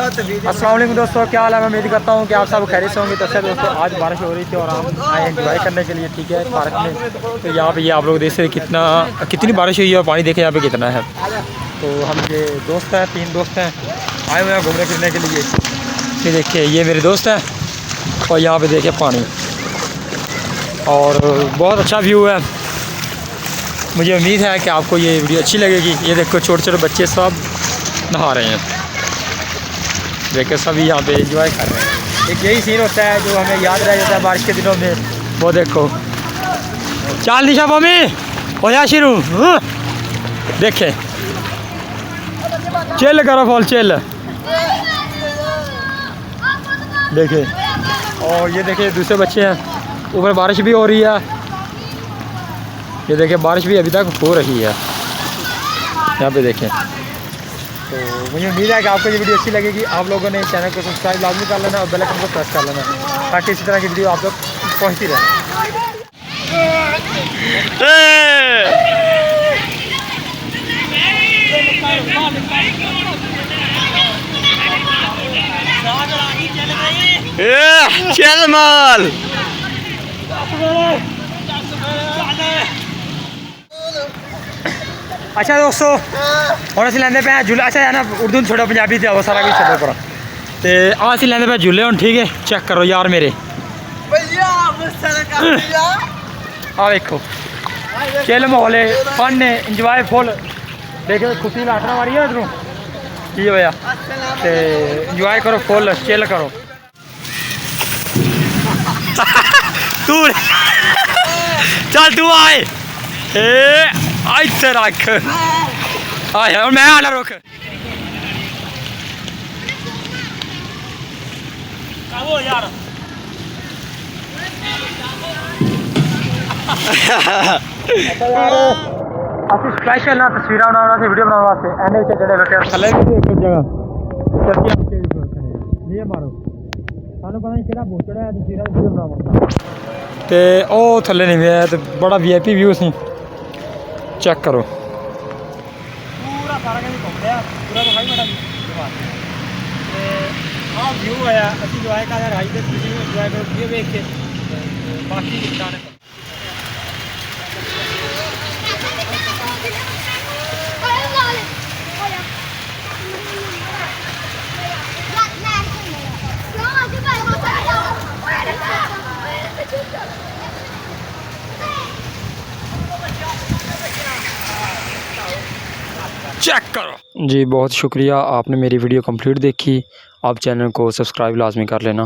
अस्सलाम वालेकुम दोस्तों, क्या हाल है। मैं उम्मीद करता हूँ कि आप सब खैरियत से होंगे। तो अच्छा दोस्तों, आज बारिश हो रही थी और हम आए एंजॉय करने के लिए, ठीक है, पार्क में। तो यहाँ पे ये आप लोग देख सकते कितनी बारिश हुई है और पानी देखें यहाँ पे कितना है। तो हम ये दोस्त हैं, 3 दोस्त हैं, आए हुए हैं घूमने फिरने के लिए। ये देखिए, ये मेरे दोस्त हैं और यहाँ पे देखिए पानी, और बहुत अच्छा व्यू है। मुझे उम्मीद है कि आपको ये वीडियो अच्छी लगेगी। ये देखो, छोटे छोटे बच्चे सब नहा रहे हैं, देखिए सभी यहाँ पे एंजॉय कर रहे हैं। एक यही सीन होता है जो हमें याद रह जाता है बारिश के दिनों में। वो देखो, चाल निशा मम्मी हो जा शुरू, देखे चिल करो, फॉल चिल, देखे। और ये देखिए दूसरे बच्चे हैं, ऊपर बारिश भी हो रही है। ये देखिए, बारिश भी अभी तक हो रही है यहाँ पे देखें। तो मुझे उम्मीद है कि आपको ये वीडियो अच्छी लगेगी। आप लोगों ने चैनल को सब्सक्राइब लाजमी कर लेना और बेल आइकन को प्रेस कर लेना, ताकि इसी तरह की वीडियो आप लोग पहुँचती रहे। चल माल अच्छा दोस्तों, और असं लेंदे पे झूले। अच्छा है ना, उर्दू छोड़ो, पंजाबी से आओ, सारा कुछ छोड़ो पर। तो असं लेंदे पे झूले हूँ, ठीक है। चेक करो यार मेरे, आ देखो चिल माहौल है, फन है, इंजॉय फुल। देखो खुशी लाटना मारी है इधरों, की होया, तो इंजॉय करो फुल, चिल करो। तू चल, तू आए इधर रख, आया और मैं आना रुक। यार ਅਸੀਂ स्पेशल ना तस्वीर बनाने से वीडियो बनाने वास्ते एने विच जड़े बैठे थले भी एक जगह चर्चियां के नहीं मारो, सानू पता नहीं केड़ा बोचड़ा है तस्वीर वीडियो बनावा। ते ओ थले नहीं है, तो बड़ा वीआईपी व्यू सी, चेक करो पूरा सारा कहीं घूम लिया, पूरा दिखाई बड़ा हाँ व्यू आया। असं इंजॉय कर रहे हैं, इंजॉय करो वीडियो देख के, बाकी दिखाने चेक करो जी। बहुत शुक्रिया, आपने मेरी वीडियो कंप्लीट देखी। आप चैनल को सब्सक्राइब लाजमी कर लेना।